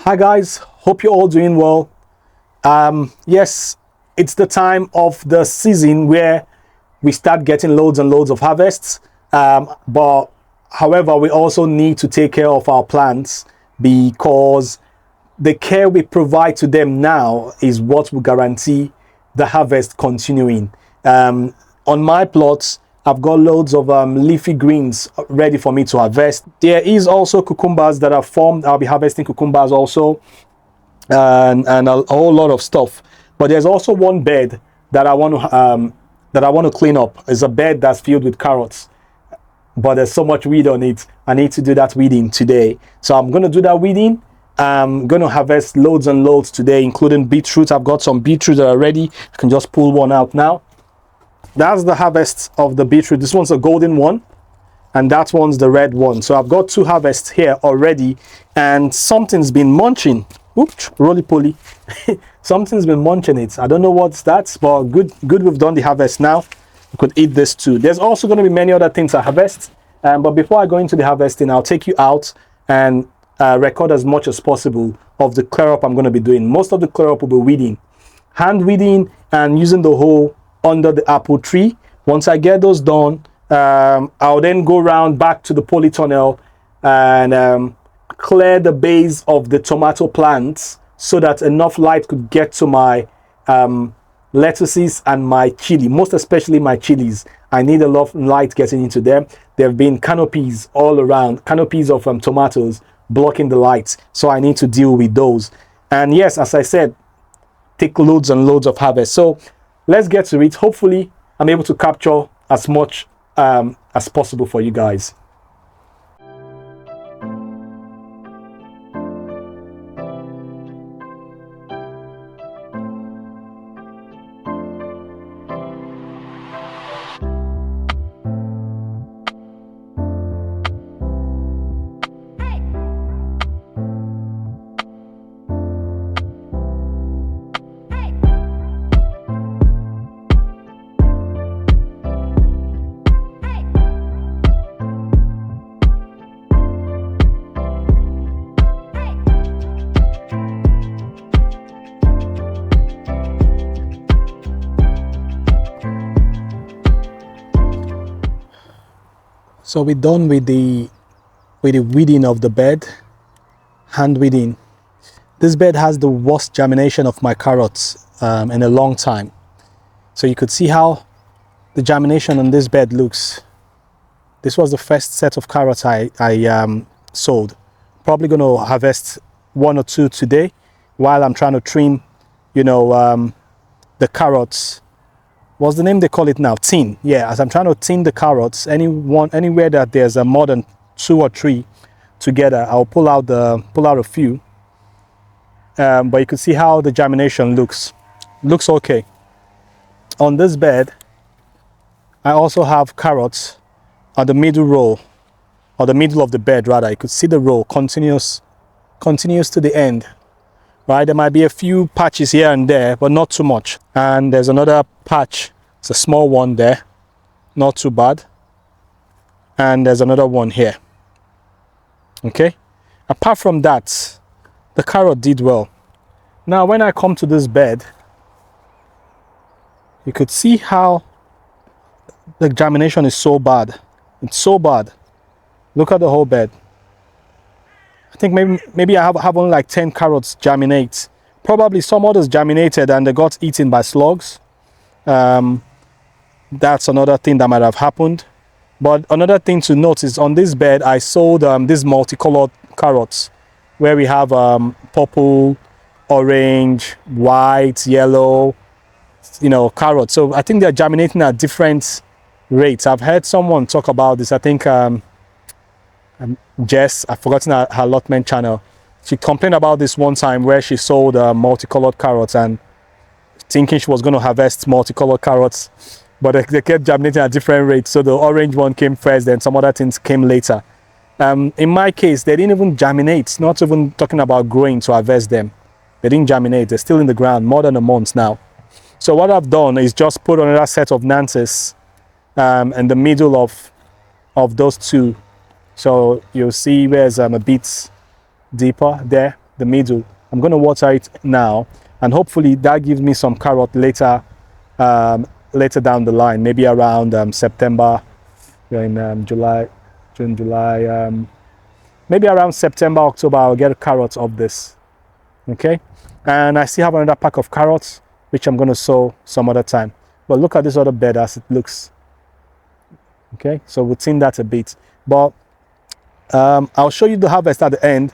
Hi guys, hope you're all doing well. Yes, it's the time of the season where we start getting loads and loads of harvests. But however, we also need to take care of our plants because the care we provide to them now is what will guarantee the harvest continuing. On my plots, I've got loads of leafy greens ready for me to harvest. There is also cucumbers that are formed. I'll be harvesting cucumbers also, and a whole lot of stuff. But there's also one bed that I want to clean up. It's a bed that's filled with carrots, but there's so much weed on it. I need to do that weeding today. So I'm going to do that weeding. I'm going to harvest loads and loads today, including beetroot. I've got some beetroot that are ready. I can just pull one out now. That's the harvest of the beetroot. This one's a golden one, and that one's the red one. So I've got two harvests here already, and something's been munching. Oops, roly-poly. Something's been munching it. I don't know what's that, but good we've done the harvest now. We could eat this too. There's also going to be many other things I harvest. But before I go into the harvesting, I'll take you out and record as much as possible of the clear up I'm going to be doing. Most of the clear up will be weeding, hand weeding, and using the hoe under the apple tree. Once I get those done, I'll then go around back to the polytunnel and clear the base of the tomato plants so that enough light could get to my lettuces and my chili, most especially my chilies. I need a lot of light getting into them. There have been canopies all around, canopies of tomatoes blocking the lights, so I need to deal with those. And yes, as I said, take loads and loads of harvest. So let's get to it. Hopefully I'm able to capture as much as possible for you guys. So we're done with the weeding of the bed, hand weeding. This bed has the worst germination of my carrots in a long time. So you could see how the germination on this bed looks. This was the first set of carrots I sowed. Probably going to harvest one or two today while I'm trying to trim, the carrots. What's the name they call it now? Tin. Yeah, as I'm trying to tin the carrots, anywhere that there's a more than 2 or 3 together, I'll pull out a few. But you can see how the germination looks. Looks okay. On this bed, I also have carrots on the middle row, or the middle of the bed rather. You could see the row continues to the end. Right, there might be a few patches here and there, but not too much. And there's another patch, it's a small one there, not too bad. And there's another one here. Okay, apart from that, the carrot did well. Now when I come to this bed, you could see how the germination is so bad. It's so bad. Look at the whole bed. I think maybe I have only like 10 carrots germinate. Probably some others germinated and they got eaten by slugs. That's another thing that might have happened. But another thing to note is on this bed, I sowed these multicolored carrots where we have purple, orange, white, yellow, carrots. So I think they're germinating at different rates. I've heard someone talk about this. I think Jess, I've forgotten her Allotment channel. She complained about this one time where she sold multicolored carrots and thinking she was going to harvest multicolored carrots, but they kept germinating at different rates. So the orange one came first, then some other things came later. In my case, they didn't even germinate, not even talking about growing to harvest them. They didn't germinate, they're still in the ground more than a month now. So what I've done is just put another set of Nantes in the middle of those two. So you'll see where's a bit deeper there. the middle. I'm going to water it now, and hopefully that gives me some carrot later, later down the line, maybe around September. We're in July, June, July. Maybe around September, October, I'll get carrots of this. Okay, and I still have another pack of carrots, which I'm going to sow some other time. But look at this other bed as it looks. Okay, so we'll thin that a bit. But I'll show you the harvest at the end.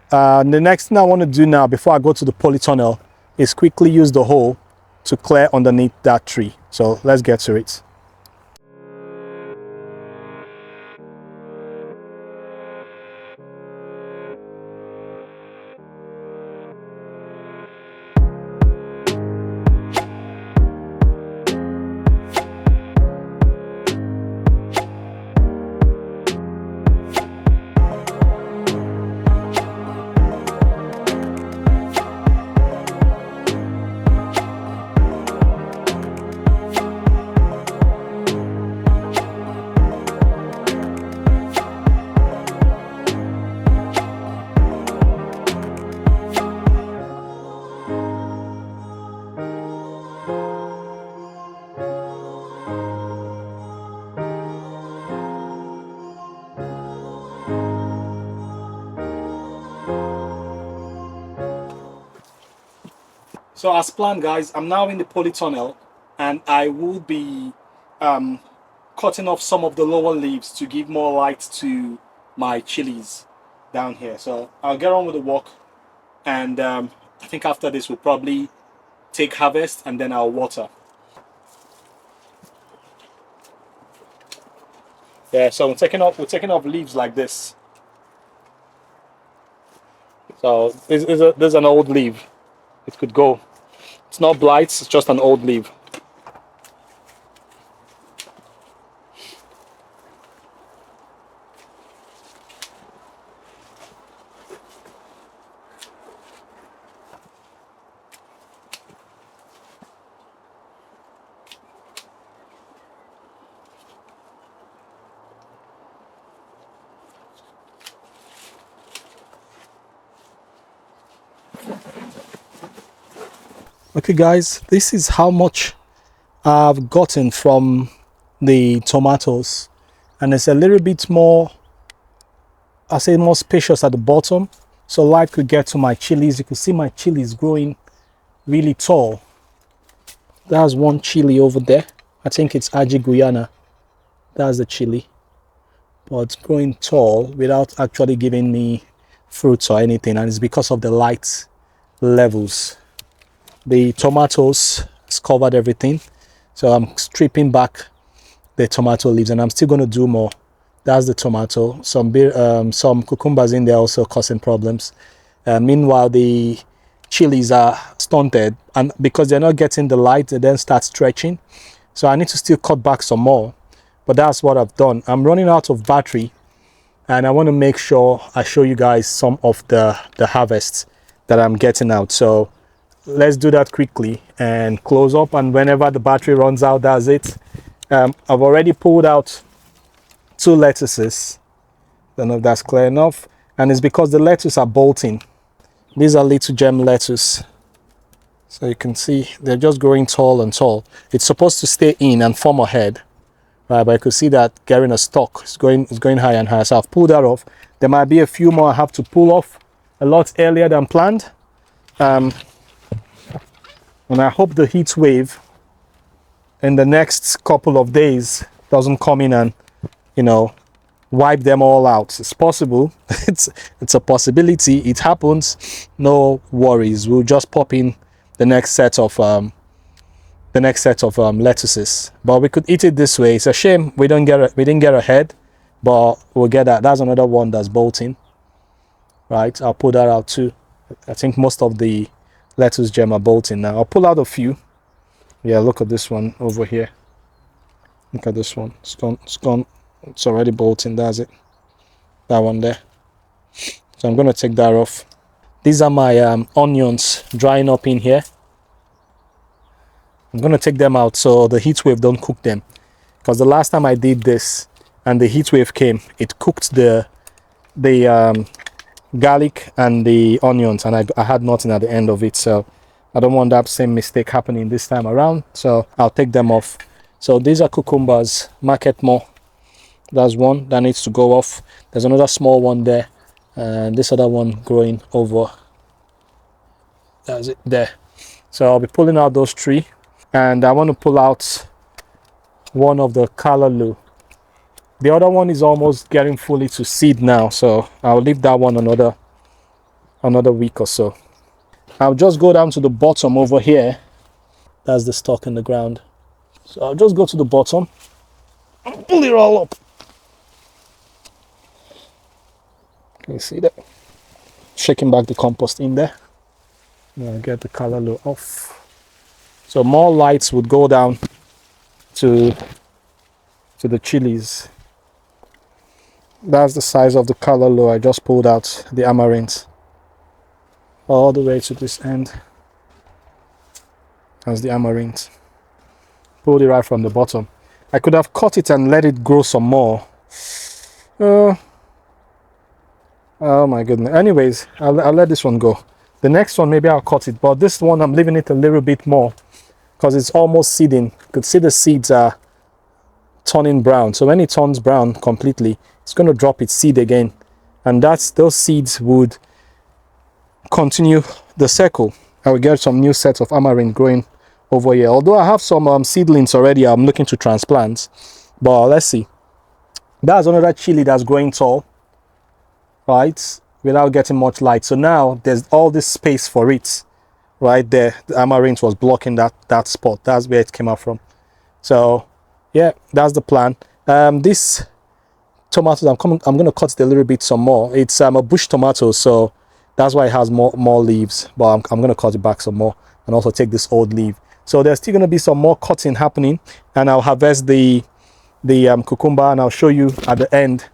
The next thing I want to do now, before I go to the polytunnel, is quickly use the hoe to clear underneath that tree. So let's get to it. So as planned, guys, I'm now in the polytunnel, and I will be cutting off some of the lower leaves to give more light to my chilies down here. So I'll get on with the work, and I think after this we'll probably take harvest, and then I'll water. Yeah, so we're taking off leaves like this. So this is an old leaf. It could go. It's not blights, it's just an old leaf. Okay guys, this is how much I've gotten from the tomatoes, and it's a little bit more, I say, more spacious at the bottom, so light could get to my chilies. You can see my chilies growing really tall. There's one chili over there. I think it's Aji Guyana. That's the chili, but it's growing tall without actually giving me fruits or anything, and it's because of the light levels. The tomatoes has covered everything, so I'm stripping back the tomato leaves, and I'm still going to do more. That's the tomato. Some cucumbers in there also causing problems. Meanwhile, the chilies are stunted, and because they're not getting the light, they then start stretching. So I need to still cut back some more, but that's what I've done. I'm running out of battery, and I want to make sure I show you guys some of the harvests that I'm getting out. So let's do that quickly and close up, and whenever the battery runs out, that's it. I've already pulled out 2 lettuces. Don't know if that's clear enough, and it's because the lettuce are bolting. These are little gem lettuce, so you can see they're just growing tall and tall. It's supposed to stay in and form a head, right? But I could see that getting a stalk. It's going higher and higher, so I've pulled that off. There might be a few more I have to pull off a lot earlier than planned. And I hope the heat wave in the next couple of days doesn't come in and, you know, wipe them all out. It's possible. it's a possibility. It happens. No worries. We'll just pop in the next set of lettuces. But we could eat it this way. It's a shame we didn't get a head, but we'll get that. That's another one that's bolting. Right. I'll pull that out too. I think most of the lettuce gem are bolting now. I'll pull out a few. Yeah, look at this one over here. Look at this one. It's gone. It's already bolting. That's it. That one there. So I'm going to take that off. These are my onions drying up in here. I'm going to take them out so the heat wave don't cook them. Because the last time I did this and the heat wave came, it cooked the garlic and the onions, and I had nothing at the end of it, so I don't want that same mistake happening this time around, so I'll take them off. So these are cucumbers, market more. That's one that needs to go off. There's another small one there, and this other one growing over. That's it there. So I'll be pulling out those three, and I want to pull out one of the callaloo. The other one is almost getting fully to seed now, so I'll leave that one another week or so. I'll just go down to the bottom over here. That's the stalk in the ground. So I'll just go to the bottom and pull it all up. Can you see that? Shaking back the compost in there. I'll get the callaloo off. So more lights would go down to the chilies. That's the size of the callaloo I just pulled out, the amaranth, all the way to this end. That's the amaranth. Pulled it right from the bottom. I could have cut it and let it grow some more. Oh my goodness. Anyways, I'll let this one go. The next one, maybe I'll cut it, but this one I'm leaving it a little bit more because it's almost seeding. You could see the seeds are turning brown. So when it turns brown completely, it's going to drop its seed again, and those seeds would continue the circle. I will get some new sets of amaranth growing over here, although I have some seedlings already I'm looking to transplant, but let's see. That's another chili that's growing tall, right, without getting much light. So now there's all this space for it right there. The amaranth was blocking that spot. That's where it came out from. So yeah, that's the plan. This tomatoes, I'm going to cut it a little bit some more. It's a bush tomato, so that's why it has more leaves, but I'm going to cut it back some more and also take this old leaf. So there's still going to be some more cutting happening, and I'll harvest the cucumber, and I'll show you at the end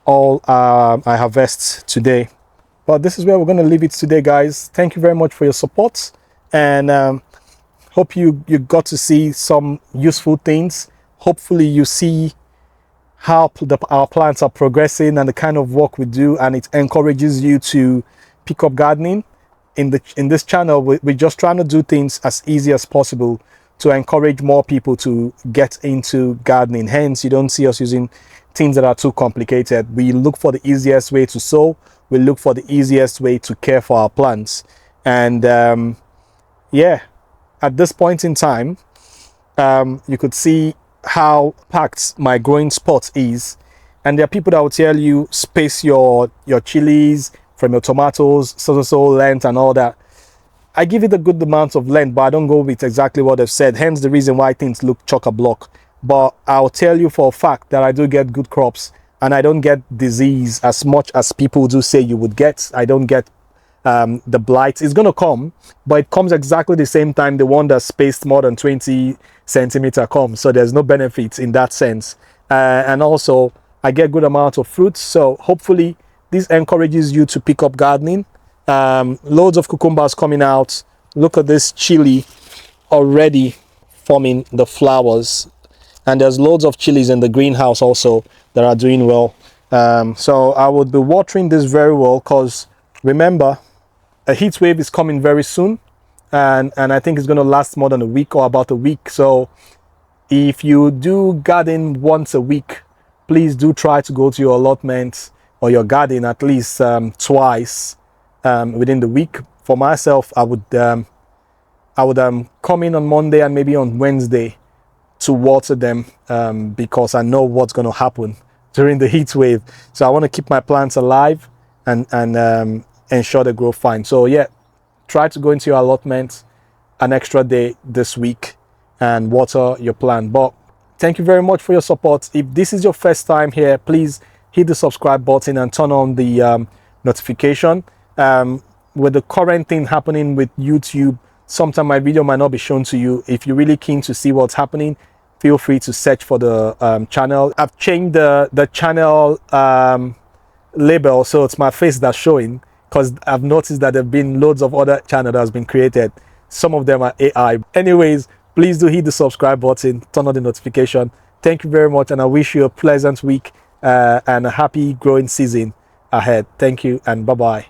all I harvest today. But this is where we're going to leave it today, guys. Thank you very much for your support, and hope you got to see some useful things. Hopefully you see how our plants are progressing and the kind of work we do, and it encourages you to pick up gardening. In this channel, we're just trying to do things as easy as possible to encourage more people to get into gardening. Hence, you don't see us using things that are too complicated. We look for the easiest way to sow. We look for the easiest way to care for our plants. And yeah, at this point in time, you could see how packed my growing spot is, and there are people that will tell you space your chilies from your tomatoes, so length and all that. I give it a good amount of length, but I don't go with exactly what they've said, hence the reason why things look chock-a-block. But I'll tell you for a fact that I do get good crops, and I don't get disease as much as people do say you would get. I don't get the blight. It's going to come, but it comes exactly the same time the one that's spaced more than 20 centimeter comes, so there's no benefit in that sense. And also I get good amount of fruits, so hopefully this encourages you to pick up gardening. Loads of cucumbers coming out. Look at this chili already forming the flowers, and there's loads of chilies in the greenhouse also that are doing well. So I would be watering this very well, because remember, a heat wave is coming very soon, and I think it's going to last more than a week, or about a week. So if you do garden once a week, please do try to go to your allotment or your garden at least twice within the week. For myself, I would come in on Monday and maybe on Wednesday to water them, because I know what's going to happen during the heat wave. So I want to keep my plants alive and ensure they grow fine. So yeah, try to go into your allotment an extra day this week and water your plant. But thank you very much for your support. If this is your first time here, please hit the subscribe button and turn on the notification. With the current thing happening with YouTube, sometimes my video might not be shown to you. If you're really keen to see what's happening, feel free to search for the channel. I've changed the channel label, so it's my face that's showing, because I've noticed that there have been loads of other channels that has been created. Some of them are AI. Anyways, please do hit the subscribe button, turn on the notification. Thank you very much, and I wish you a pleasant week and a happy growing season. ahead. Thank you and bye-bye.